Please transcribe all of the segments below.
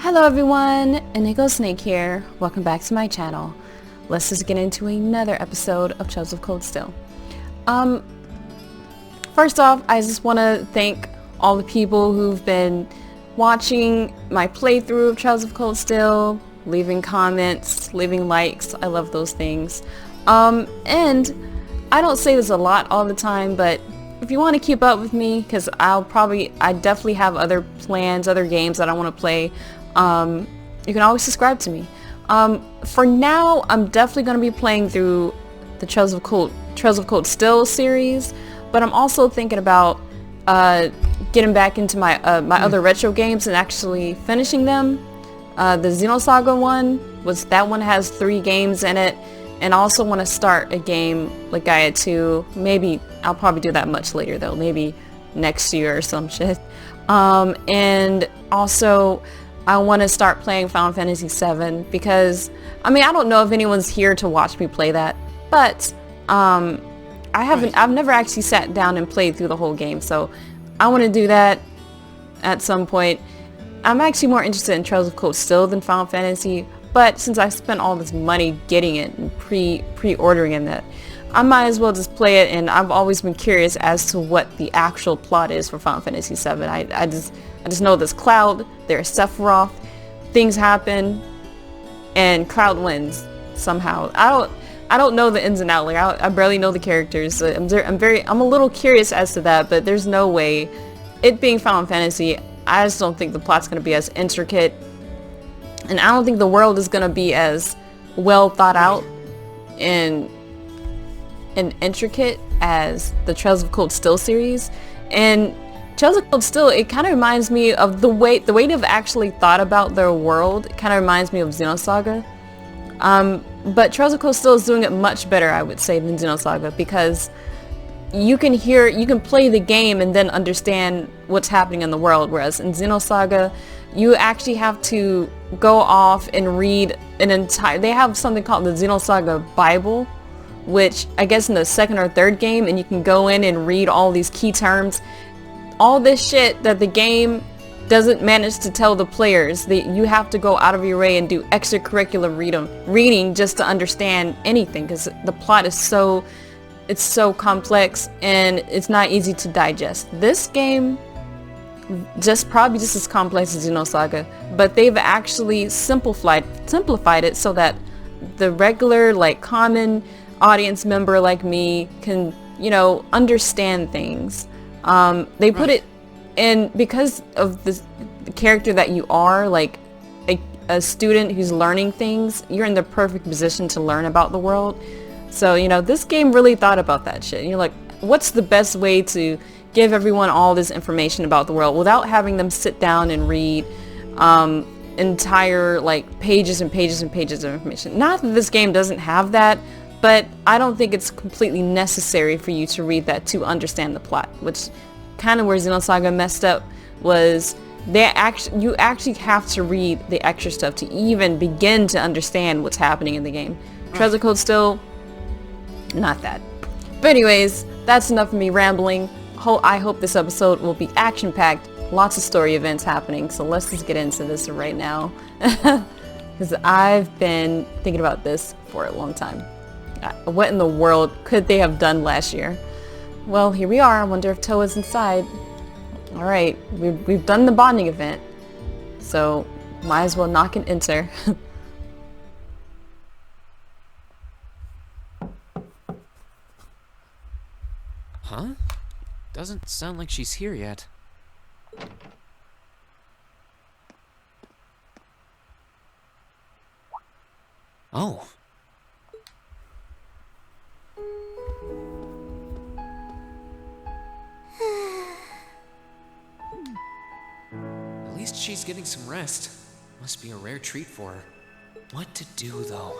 Hello everyone, Inigo Snake here. Welcome back to my channel. Let's just get into another episode of Trails of Cold Steel. First off, I just want to thank all the people who've been watching my playthrough of Trails of Cold Steel, leaving comments, leaving likes. I love those things. And I don't say this a lot all the time, but if you want to keep up with me, because I definitely have other plans, other games that I want to play, you can always subscribe to me. For now, I'm definitely going to be playing through the Trails of Cold Steel series, but I'm also thinking about getting back into my other retro games and actually finishing them. The Xenosaga one has 3 games in it, and I also want to start a game like Gaia 2. Maybe I'll probably do that much later though, maybe next year or some shit. And also I want to start playing Final Fantasy VII because, I mean, I don't know if anyone's here to watch me play that, but I've never actually sat down and played through the whole game, so I want to do that at some point. I'm actually more interested in Trails of Cold Steel than Final Fantasy, but since I spent all this money getting it and pre-ordering it, I might as well just play it. And I've always been curious as to what the actual plot is for Final Fantasy VII. I just know this Cloud, there's Sephiroth, things happen, and Cloud wins somehow. I don't know the ins and outs. Like I barely know the characters. I'm a little curious as to that, but there's no way. It being Final Fantasy, I just don't think the plot's going to be as intricate, and I don't think the world is going to be as well thought out and intricate as the Trails of Cold Steel series. And Trails of Cold Steel, it kind of reminds me of the way they've actually thought about their world. It kind of reminds me of Xenosaga. But Trails of Cold Steel is doing it much better, I would say, than Xenosaga, because you can play the game and then understand what's happening in the world, whereas in Xenosaga, you actually have to go off and read they have something called the Xenosaga Bible, which I guess in the 2nd or 3rd game, and you can go in and read all these key terms, all this shit that the game doesn't manage to tell the players. You have to go out of your way and do extracurricular reading just to understand anything, because the plot is so complex and it's not easy to digest. This game probably just as complex as Xenosaga, but they've actually simplified it so that the regular, like, common audience member like me can, understand things. They put it in, because of the character that you are, like a student who's learning things, you're in the perfect position to learn about the world. So, this game really thought about that shit. You're like, what's the best way to give everyone all this information about the world without having them sit down and read entire, like, pages and pages and pages of information. Not that this game doesn't have that, but I don't think it's completely necessary for you to read that to understand the plot, which kind of where Xenosaga messed up was you actually have to read the extra stuff to even begin to understand what's happening in the game. Trails of Cold Steel, not that. But anyways, that's enough of me rambling. I hope this episode will be action-packed, lots of story events happening, so let's just get into this right now. Because I've been thinking about this for a long time. What in the world could they have done last year? Well, here we are. I wonder if Toa's inside. Alright, we've done the bonding event, so might as well knock and enter. Huh? Doesn't sound like she's here yet. Oh. At least she's getting some rest. Must be a rare treat for her. What to do, though?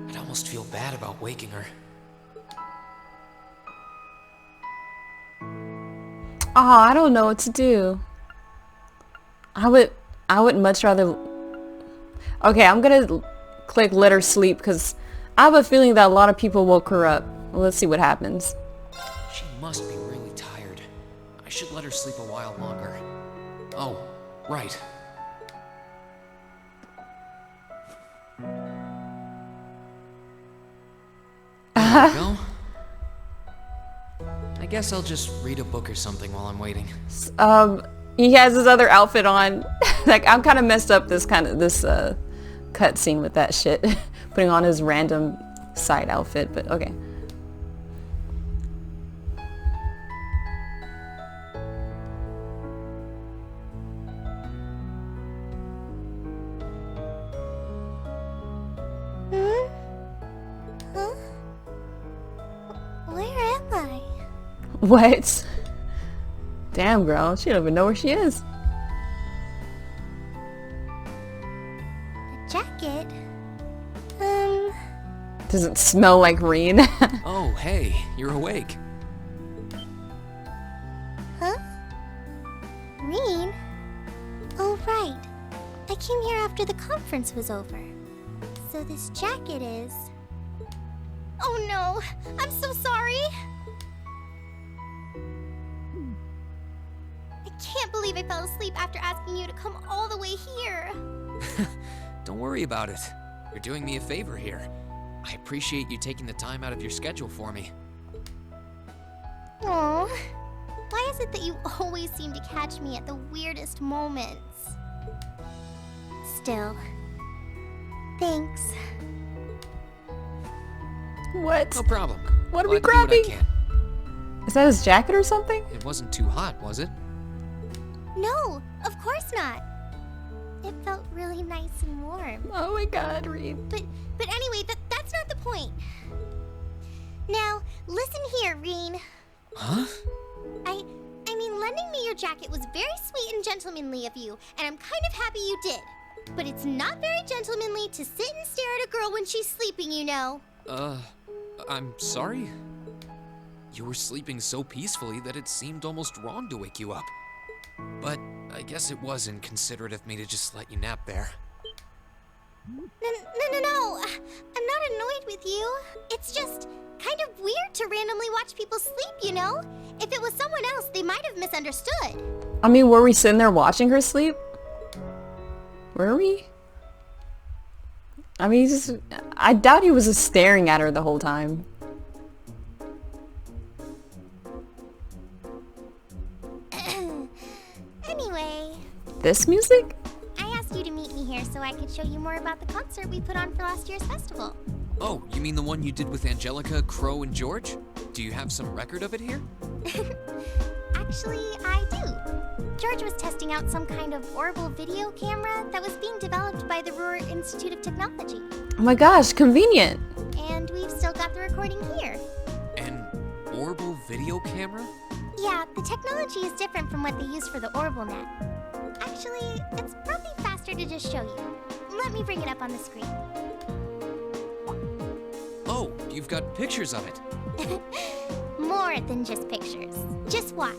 I'd almost feel bad about waking her. Oh, I don't know what to do. I would much rather... Okay, I'm gonna click let her sleep because I have a feeling that a lot of people woke her up. Let's see what happens. She must be really tired. I should let her sleep a while longer. Oh, right. There we go. I guess I'll just read a book or something while I'm waiting. He has his other outfit on. Like, I'm kind of messed up this cut scene with that shit. Putting on his random side outfit, but okay. Huh? Where am I? What? Damn, girl. She don't even know where she is. A jacket? Does it smell like rain? Oh, hey, you're awake. Huh? Reen? Oh, right. I came here after the conference was over. So this jacket is... Oh no! I'm so sorry! I can't believe I fell asleep after asking you to come all the way here. Don't worry about it. You're doing me a favor here. I appreciate you taking the time out of your schedule for me. Aww. Why is it that you always seem to catch me at the weirdest moments? Still, thanks. What? No problem. What are we Glad to do grabbing? what I can. Is that his jacket or something? It wasn't too hot, was it? No, of course not. It felt really nice and warm. Oh my god, Reed. But anyway, that's not the point. Now, listen here, Reen. Huh? I mean, lending me your jacket was very sweet and gentlemanly of you, and I'm kind of happy you did. But it's not very gentlemanly to sit and stare at a girl when she's sleeping, you know. I'm sorry? You were sleeping so peacefully that it seemed almost wrong to wake you up. But I guess it was inconsiderate of me to just let you nap there. No. I'm not annoyed with you. It's just kind of weird to randomly watch people sleep, you know? If it was someone else, they might have misunderstood. I mean, were we sitting there watching her sleep? Were we? I mean, I doubt he was just staring at her the whole time. Anyway, This music? I asked you to meet me here so I could show you more about the concert we put on for last year's festival. Oh, you mean the one you did with Angelica, Crow, and George? Do you have some record of it here? Actually, I do. George was testing out some kind of orbital video camera that was being developed by the Ruhr Institute of Technology. Oh my gosh, convenient. And we've still got the recording here. An Orbital video camera? Yeah, the technology is different from what they use for the OrbitalNet. Actually, it's probably faster to just show you. Let me bring it up on the screen. Oh, you've got pictures of it. More than just pictures. Just watch.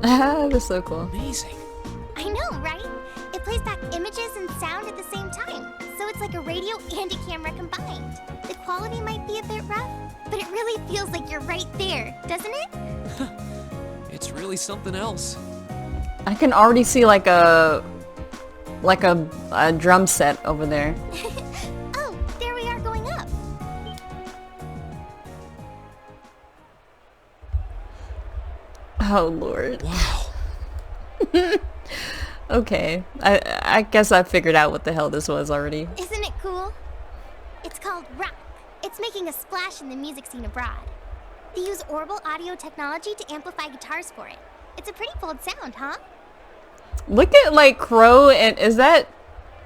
That's so cool. Amazing. I know, right? It plays back images and sound at the same time. So it's like a radio and a camera combined. The quality might be a bit rough, but it really feels like you're right there, doesn't it? It's really something else. I can already see like a drum set over there. Oh, there we are going up. Oh lord. Wow. Okay. I guess I figured out what the hell this was already. Isn't it cool? It's called Rock. It's making a splash in the music scene abroad. They use orbital audio technology to amplify guitars for it. It's a pretty bold sound, huh? Look at like Crow and is that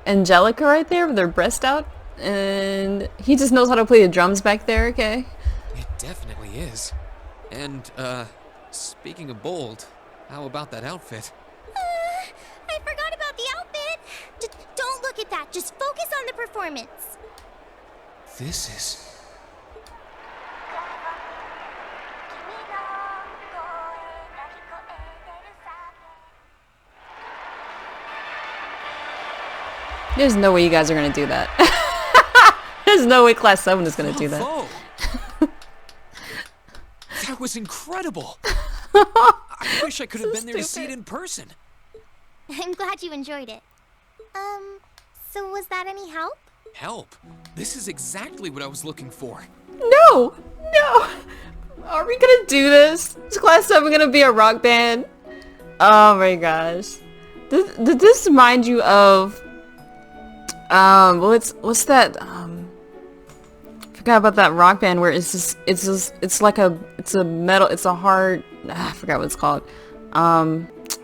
Angelica right there with her breast out? And he just knows how to play the drums back there, okay? It definitely is. And, speaking of bold, how about that outfit? I forgot about the outfit. Don't look at that. Just focus on the performance. This is... There's no way you guys are gonna do that. There's no way Class 7 is gonna do that. Bravo! That was incredible! I wish I could have been there to see it in person. I'm glad you enjoyed it. So was that any help? Help! This is exactly what I was looking for. No! No! Are we gonna do this? Is Class 7 gonna be a rock band? Oh my gosh. Did this remind you of... what's that, forgot about that rock band where it's a metal, it's a hard, I forgot what it's called.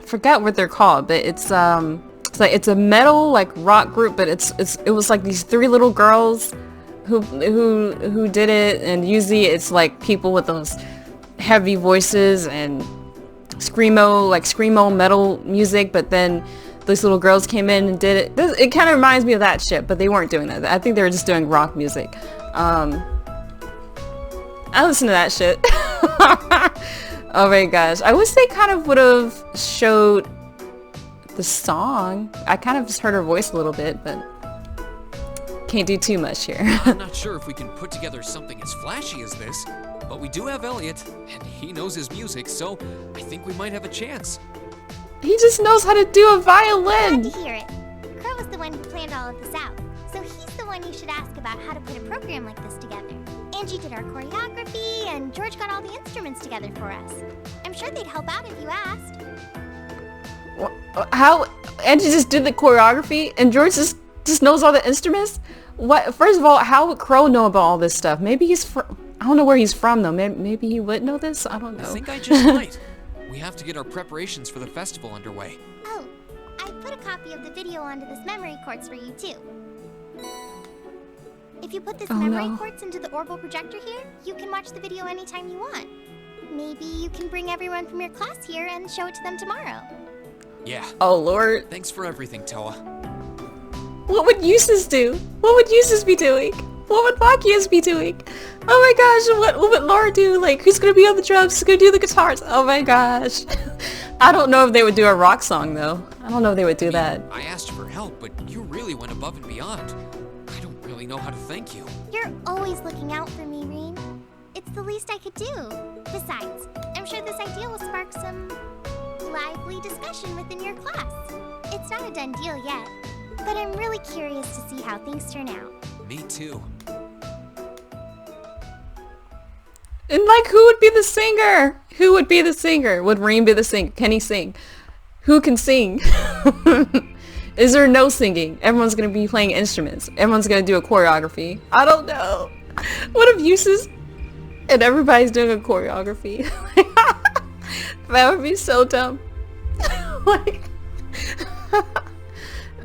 Forgot what they're called, but it's a metal like rock group, but it was like these three little girls who did it, and usually it's like people with those heavy voices and screamo metal music, but then these little girls came in and did it. It kind of reminds me of that shit, but they weren't doing that. I think they were just doing rock music. I listen to that shit. Oh my gosh. I wish they kind of would have showed the song. I kind of just heard her voice a little bit, but can't do too much here. I'm not sure if we can put together something as flashy as this, but we do have Elliot, and he knows his music, so I think we might have a chance. He just knows how to do a violin. Glad to hear it. Crow was the one who planned all of this out, so he's the one you should ask about how to put a program like this together. Angie did our choreography, and George got all the instruments together for us. I'm sure they'd help out if you asked. How? Angie just did the choreography, and George just knows all the instruments? What? First of all, how would Crow know about all this stuff? Maybe he's from... I don't know where he's from, though. Maybe he would know this? I don't know. I think I just might. We have to get our preparations for the festival underway. Oh, I put a copy of the video onto this memory quartz for you, too. If you put this memory quartz into the orbital projector here, you can watch the video anytime you want. Maybe you can bring everyone from your class here and show it to them tomorrow. Yeah. Oh, Lord. Thanks for everything, Toa. What would Eustace do? What would Eustace be doing? What would Machias be doing? Oh my gosh, what would Laura do? Like, who's gonna be on the drums? Who's gonna do the guitars? Oh my gosh. I don't know if they would do a rock song, though. I don't know if they would do that. I asked for help, but you really went above and beyond. I don't really know how to thank you. You're always looking out for me, Rean. It's the least I could do. Besides, I'm sure this idea will spark some lively discussion within your class. It's not a done deal yet, but I'm really curious to see how things turn out. Me too. And like, who would be the singer? Who would be the singer? Would Rean be the singer? Can he sing? Who can sing? Is there no singing? Everyone's gonna be playing instruments. Everyone's gonna do a choreography. I don't know. What if Eustace and everybody's doing a choreography? That would be so dumb. Like,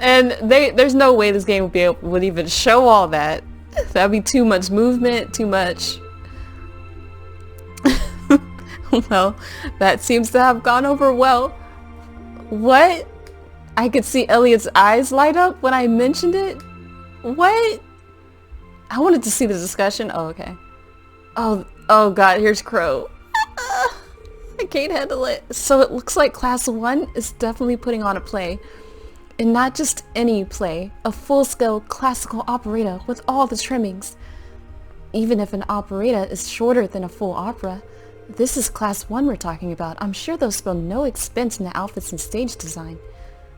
and there's no way this game would even show all that. That'd be too much movement, too much. Well, that seems to have gone over well. What? I could see Elliot's eyes light up when I mentioned it? What? I wanted to see the discussion. Oh, okay. Oh god, here's Crow. I can't handle it. So it looks like Class 1 is definitely putting on a play. And not just any play, a full-scale classical operetta with all the trimmings. Even if an operetta is shorter than a full opera, this is Class 1 we're talking about. I'm sure they'll spare no expense in the outfits and stage design.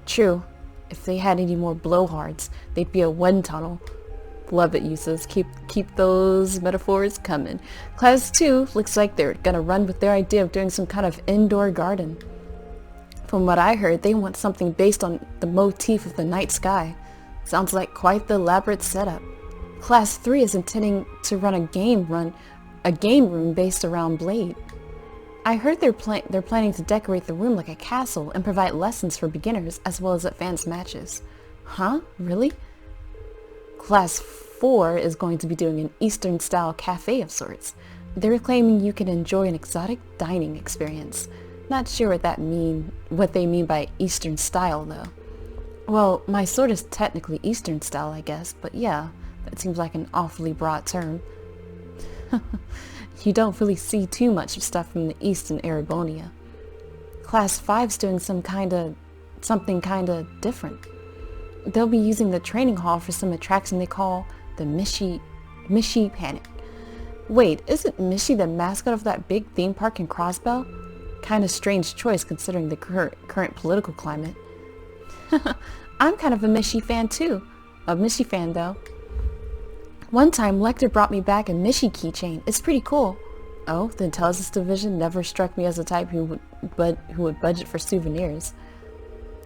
True, if they had any more blowhards, they'd be a wind tunnel. Love it, Eustace. Keep those metaphors coming. Class 2 looks like they're gonna run with their idea of doing some kind of indoor garden. From what I heard, they want something based on the motif of the night sky. Sounds like quite the elaborate setup. Class 3 is intending to run a game room based around Blade. I heard they're planning to decorate the room like a castle and provide lessons for beginners as well as advanced matches. Huh? Really? Class 4 is going to be doing an Eastern-style cafe of sorts. They're claiming you can enjoy an exotic dining experience. Not sure what they mean by Eastern style, though. Well, my sort is technically Eastern style, I guess, but yeah, that seems like an awfully broad term. You don't really see too much of stuff from the East in Erebonia. Class 5's doing something kinda different. They'll be using the training hall for some attraction they call the Mishi Panic. Wait, isn't Mishi the mascot of that big theme park in Crossbell? Kinda strange choice considering the current political climate. I'm kind of a Mishi fan too. A Mishi fan though. One time, Lecter brought me back a Mishi keychain. It's pretty cool. Oh, the Intelligence Division never struck me as a type who would budget for souvenirs.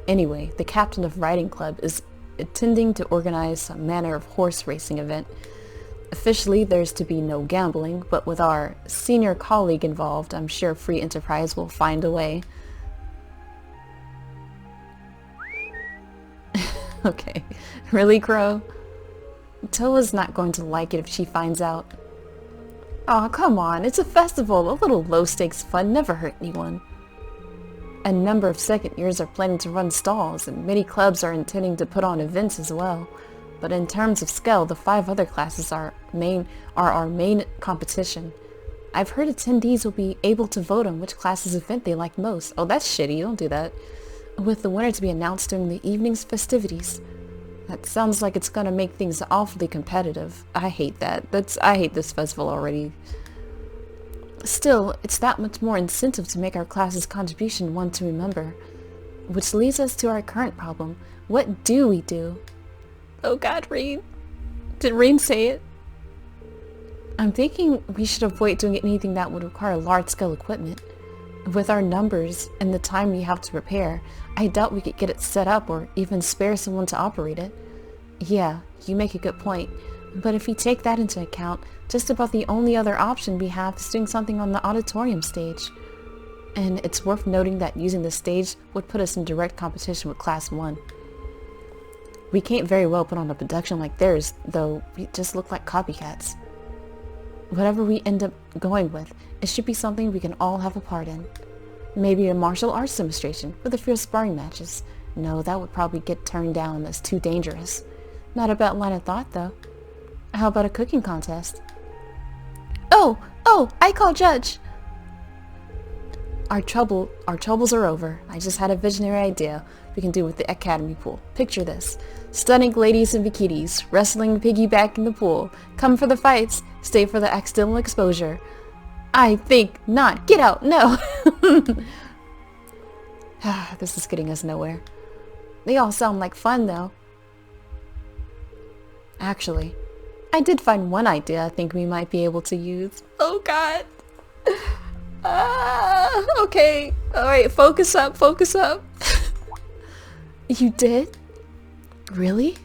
Anyway, the captain of Riding Club is intending to organize some manner of horse racing event. Officially, there's to be no gambling, but with our senior colleague involved, I'm sure Free Enterprise will find a way. Okay, really, Crow? Toa's not going to like it if she finds out. Aw, come on, it's a festival. A little low-stakes fun never hurt anyone. A number of second years are planning to run stalls, and many clubs are intending to put on events as well. But in terms of scale, the 5 other classes are our main competition. I've heard attendees will be able to vote on which class's event they like most. Oh, that's shitty, don't do that. With the winner to be announced during the evening's festivities. That sounds like it's gonna make things awfully competitive. I hate that. I hate this festival already. Still, it's that much more incentive to make our class's contribution one to remember. Which leads us to our current problem. What do we do? Oh god, Rean. Did Rean say it? I'm thinking we should avoid doing anything that would require large-scale equipment. With our numbers and the time we have to prepare, I doubt we could get it set up or even spare someone to operate it. Yeah, you make a good point. But if we take that into account, just about the only other option we have is doing something on the auditorium stage. And it's worth noting that using the stage would put us in direct competition with Class 1. We can't very well put on a production like theirs, though we just look like copycats. Whatever we end up going with, it should be something we can all have a part in. Maybe a martial arts demonstration with a few sparring matches. No, that would probably get turned down as too dangerous. Not a bad line of thought, though. How about a cooking contest? Oh, I call judge! Our troubles are over. I just had a visionary idea we can do with the academy pool. Picture this. Stunning ladies in bikinis, wrestling piggyback in the pool. Come for the fights, stay for the accidental exposure. I think not. Get out, no! This is getting us nowhere. They all sound like fun, though. Actually, I did find one idea I think we might be able to use. Oh god! Okay. Alright, focus up. You did? Really?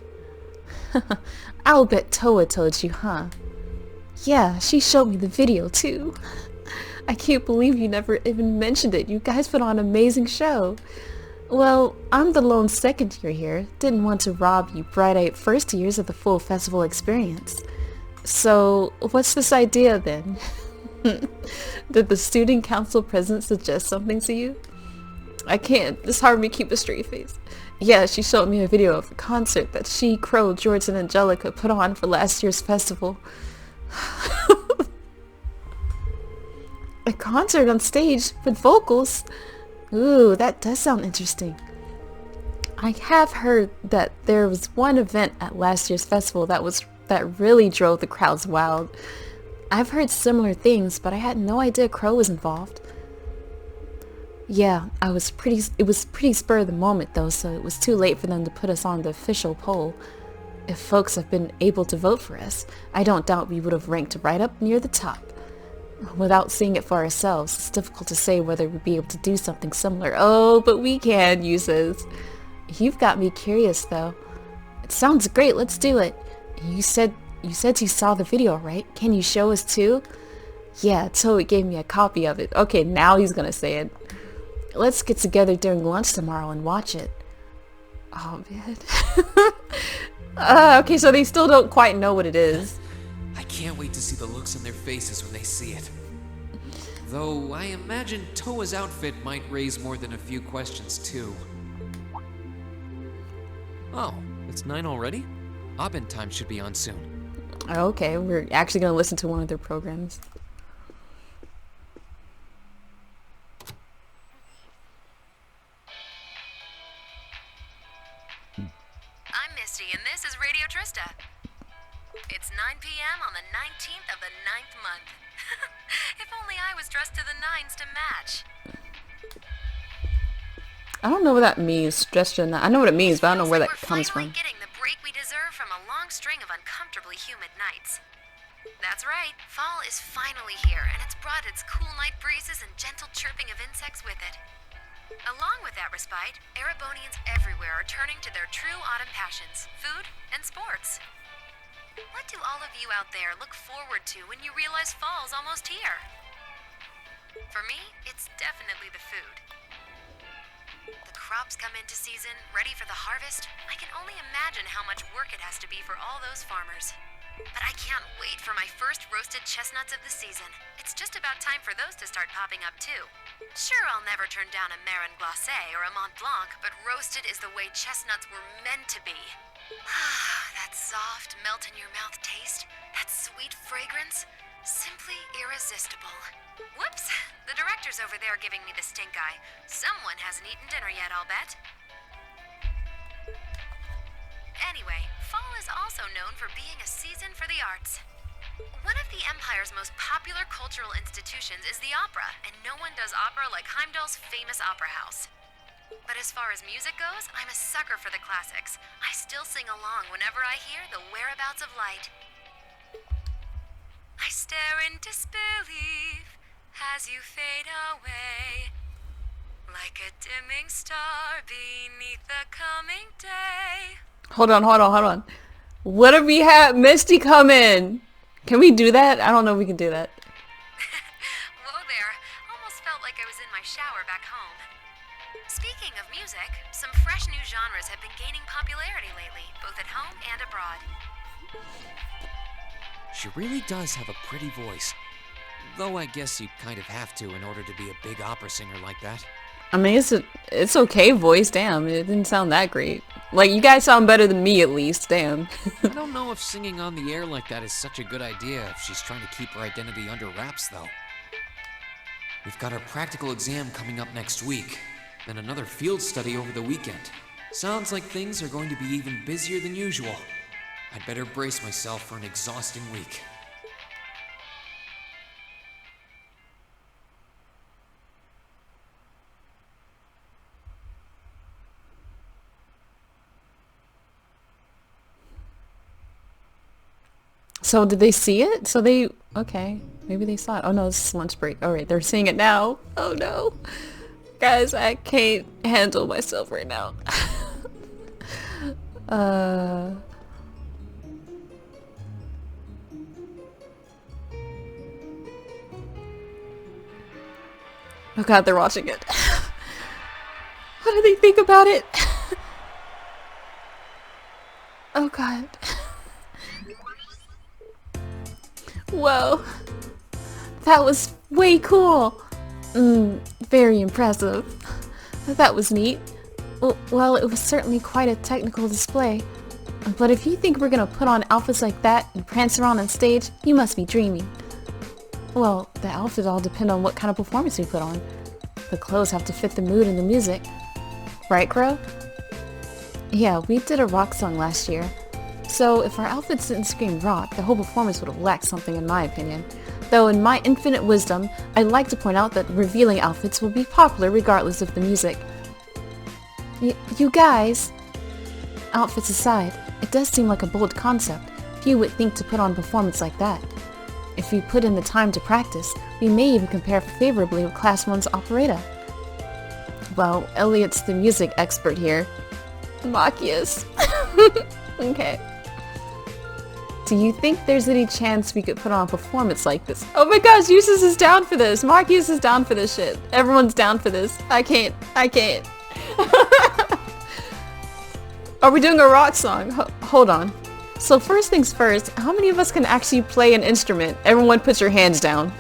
I'll bet Toa told you, huh? Yeah, she showed me the video too. I can't believe you never even mentioned it. You guys put on an amazing show. Well, I'm the lone second year here. Didn't want to rob you bright-eyed first years of the full festival experience. So, what's this idea then? Did the student council president suggest something to you? I can't. It's hard for me to keep a straight face. Yeah, she showed me a video of the concert that she, Crow, George, and Angelica put on for last year's festival. A concert on stage with vocals? Ooh, that does sound interesting. I have heard that there was one event at last year's festival that really drove the crowds wild. I've heard similar things, but I had no idea Crow was involved. Yeah, it was pretty spur of the moment though, so it was too late for them to put us on the official poll. If folks have been able to vote for us, I don't doubt we would have ranked right up near the top. Without seeing it for ourselves, it's difficult to say whether we'd be able to do something similar. Oh, but we can, you says. You've got me curious though. It sounds great, let's do it. You said you saw the video, right? Can you show us too? Yeah, Toei gave me a copy of it. Okay, now he's gonna say it. Let's get together during lunch tomorrow and watch it. Oh, man. Okay, so they still don't quite know what it is. I can't wait to see the looks on their faces when they see it. Though I imagine Toa's outfit might raise more than a few questions too. Oh, it's 9 already? Abend time should be on soon. Okay, we're actually gonna listen to one of their programs. I'm Misty, and this is Radio Trista. It's 9 p.m. on the 19th of the 9th month. If only I was dressed to the nines to match. I don't know what that means, dressed in that. I know what it means, but I don't know where that We're comes finally from. getting the break we deserve from a long string of uncomfortably oppressively humid nights. That's right, fall is finally here, and it's brought its cool night breezes and gentle chirping of insects with it. Along with that respite, Erebonians everywhere are turning to their true autumn passions, food and sports. What do all of you out there look forward to when you realize fall's almost here? For me, it's definitely the food. The crops come into season, ready for the harvest. I can only imagine how much work it has to be for all those farmers. But I can't wait for my first roasted chestnuts of the season. It's just about time for those to start popping up too. Sure, I'll never turn down a Marron Glacé or a Mont Blanc, but roasted is the way chestnuts were meant to be. That soft, melt-in-your-mouth taste, that sweet fragrance, simply irresistible. Whoops! The director's over there giving me the stink eye. Someone hasn't eaten dinner yet, I'll bet. Anyway, fall is also known for being a season for the arts. One of the Empire's most popular cultural institutions is the opera, and no one does opera like Heimdall's famous opera house. But as far as music goes, I'm a sucker for the classics. I still sing along whenever I hear The Whereabouts of Light. I stare in disbelief as you fade away, like a dimming star beneath the coming day. Hold on. What if we have Misty come in? Can we do that? I don't know if we can do that. Whoa there, almost felt like I was in my shower back home. Speaking of music, some fresh new genres have been gaining popularity lately, both at home and abroad. She really does have a pretty voice. Though I guess you kind of have to in order to be a big opera singer like that. I mean, it's okay voice, damn. It didn't sound that great. Like, you guys sound better than me at least, damn. I don't know if singing on the air like that is such a good idea if she's trying to keep her identity under wraps, though. We've got our practical exam coming up next week, then another field study over the weekend. Sounds like things are going to be even busier than usual. I'd better brace myself for an exhausting week. So did they see it? Okay, maybe they saw it. Oh no, this is lunch break. Alright, they're seeing it now. Oh no. Guys, I can't handle myself right now. Oh god, they're watching it. What do they think about it? Oh god. Whoa. That was way cool. Very impressive. That was neat. Well, it was certainly quite a technical display. But if you think we're gonna put on outfits like that and prance around on stage, you must be dreaming. Well, the outfits all depend on what kind of performance we put on. The clothes have to fit the mood and the music. Right, Crow? Yeah, we did a rock song last year. So if our outfits didn't scream rock, the whole performance would have lacked something in my opinion. Though in my infinite wisdom, I'd like to point out that revealing outfits will be popular regardless of the music. You guys! Outfits aside, it does seem like a bold concept. Few would think to put on a performance like that. If we put in the time to practice, we may even compare favorably with Class 1's operetta. Well, Elliot's the music expert here. Machias. Okay. Do you think there's any chance we could put on a performance like this? Oh my gosh, Eustace is down for this. Marcus is down for this shit. Everyone's down for this. I can't. Are we doing a rock song? Hold on. So first things first, how many of us can actually play an instrument? Everyone put your hands down.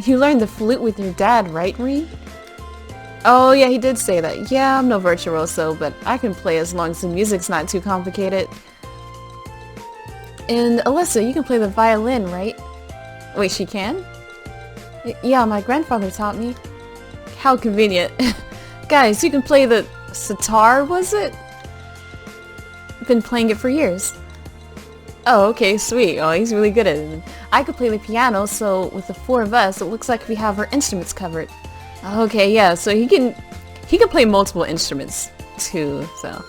You learned the flute with your dad, right, Reen? Oh yeah, he did say that. Yeah, I'm no virtuoso, but I can play as long as the music's not too complicated. And Alyssa, you can play the violin, right? Wait, she can? Yeah, my grandfather taught me. How convenient. Guys, you can play the sitar, was it? Been playing it for years. Oh, okay, sweet. Oh, he's really good at it. I could play the piano, so with the four of us, it looks like we have our instruments covered. Okay, yeah, so he can play multiple instruments too, so.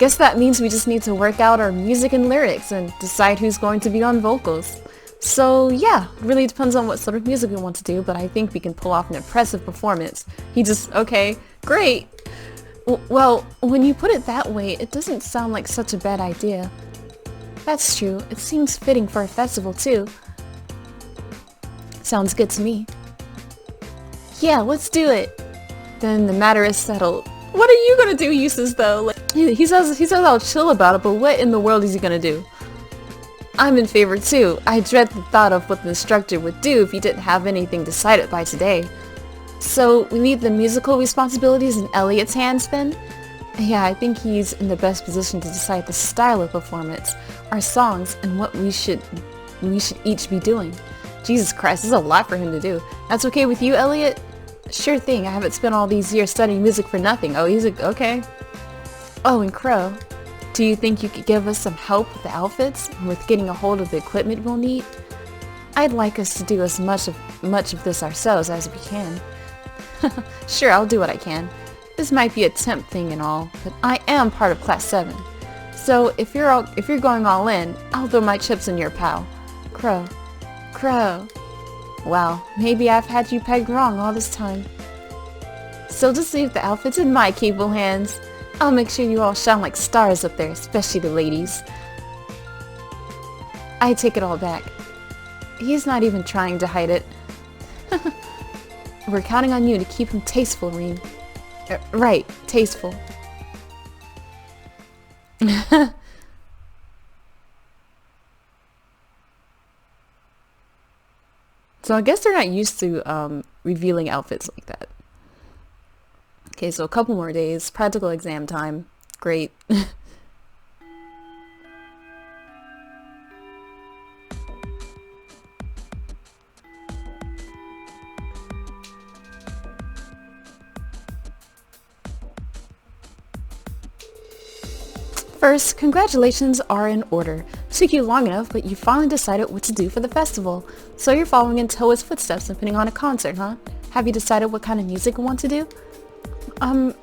Guess that means we just need to work out our music and lyrics and decide who's going to be on vocals. So yeah, it really depends on what sort of music we want to do, but I think we can pull off an impressive performance. He just, okay, great. Well, when you put it that way, it doesn't sound like such a bad idea. That's true, it seems fitting for a festival too. Sounds good to me. Yeah, let's do it. Then the matter is settled. What are you gonna do, Eustace, though? Like, he says I'll chill about it, but what in the world is he gonna do? I'm in favor too. I dread the thought of what the instructor would do if he didn't have anything decided by today. So, we leave the musical responsibilities in Elliot's hands then? Yeah, I think he's in the best position to decide the style of performance, our songs, and what we should each be doing. Jesus Christ, this is a lot for him to do. That's okay with you, Elliot? Sure thing, I haven't spent all these years studying music for nothing. Oh, he's okay. Oh, and Crow, do you think you could give us some help with the outfits and with getting a hold of the equipment we'll need? I'd like us to do as much of this ourselves as we can. Sure, I'll do what I can. This might be a temp thing and all, but I am part of Class 7. So if you're going all in, I'll throw my chips in your pal. Crow. Wow, maybe I've had you pegged wrong all this time. So just leave the outfits in my capable hands. I'll make sure you all shine like stars up there, especially the ladies. I take it all back. He's not even trying to hide it. We're counting on you to keep him tasteful, Rean. Right, tasteful. So I guess they're not used to revealing outfits like that. Okay, so a couple more days. Practical exam time. Great. First, congratulations are in order. Took you long enough, but you finally decided what to do for the festival. So you're following in Toa's footsteps and putting on a concert, huh? Have you decided what kind of music you want to do?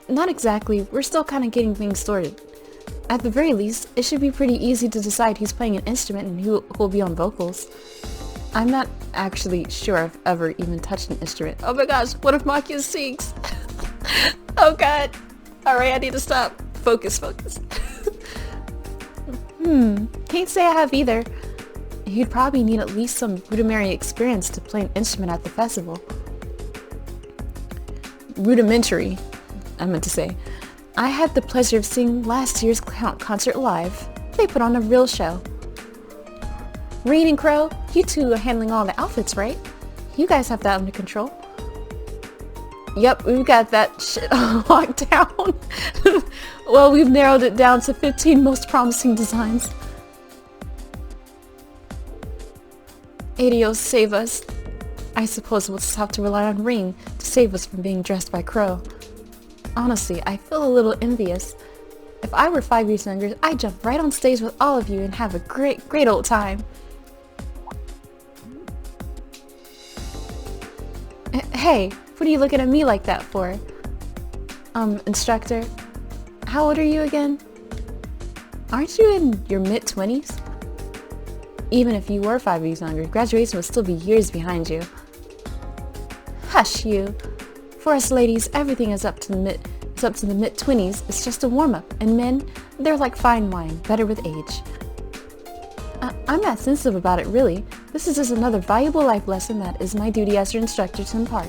Not exactly. We're still kind of getting things sorted. At the very least, it should be pretty easy to decide who's playing an instrument and who will be on vocals. I'm not actually sure I've ever even touched an instrument. Oh my gosh, what if Makia sings? Oh god. Alright, I need to stop. Focus. Can't say I have either. You'd probably need at least some rudimentary experience to play an instrument at the festival. Rudimentary, I meant to say. I had the pleasure of seeing last year's concert live. They put on a real show. Rean and Crow, you two are handling all the outfits, right? You guys have that under control. Yep, we've got that shit locked down. Well, we've narrowed it down to 15 most promising designs. Adios, save us. I suppose we'll just have to rely on Rean to save us from being dressed by Crow. Honestly, I feel a little envious. If I were 5 years younger, I'd jump right on stage with all of you and have a great old time. Hey, what are you looking at me like that for? Instructor, how old are you again? Aren't you in your mid-20s? Even if you were 5 years younger, graduation would still be years behind you. Hush you. For us ladies, everything is up to the mid-20s. It's just a warm-up. And men, they're like fine wine, better with age. I'm not sensitive about it, really. This is just another valuable life lesson that is my duty as your instructor to impart.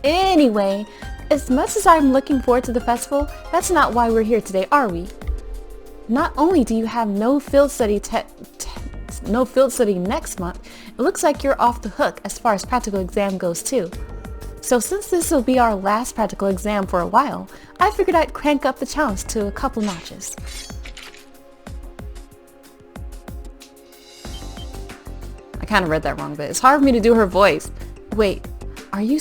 Anyway, as much as I'm looking forward to the festival, that's not why we're here today, are we? Not only do you have no field study next month, it looks like you're off the hook as far as practical exam goes too. So since this will be our last practical exam for a while, I figured I'd crank up the challenge to a couple notches. I kind of read that wrong, but it's hard for me to do her voice. Wait, are you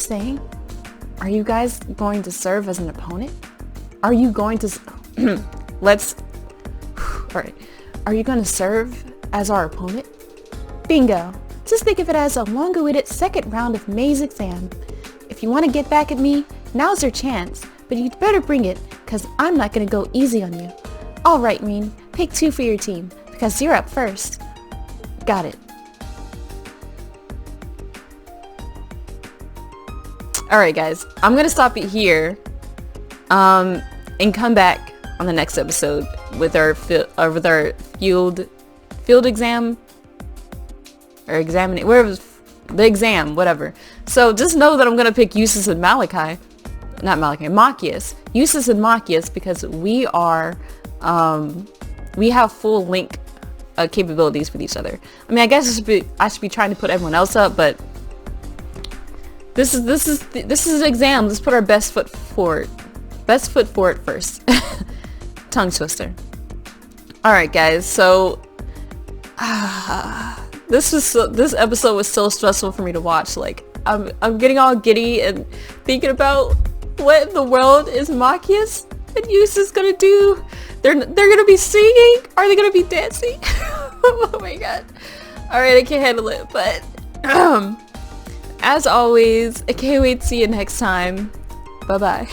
guys going to serve as an opponent? Are you going to... Alright. Are you going to serve as our opponent? Bingo. Just think of it as a long-awaited second round of May's exam. if you want to get back at me, now's your chance. But you'd better bring it, because I'm not going to go easy on you. Alright, Rean, pick 2 for your team, because you're up first. Got it. Alright guys, I'm going to stop it here, and come back on the next episode with our field exam, or examining, whatever, the exam, whatever. So just know that I'm going to pick Eustace and Malachi. Not Malachi, Machias. Eustace and Machias, because we are, we have full link capabilities with each other. I mean, I guess I should be trying to put everyone else up, but this is an exam. Let's put our best foot forward. Best foot forward first. Tongue twister. All right, guys. So this episode was so stressful for me to watch. Like, I'm getting all giddy and thinking about what in the world is Machias and Eustace gonna do. They're gonna be singing? Are they gonna be dancing? Oh my god. Alright, I can't handle it, but as always, I can't wait to see you next time. Bye bye.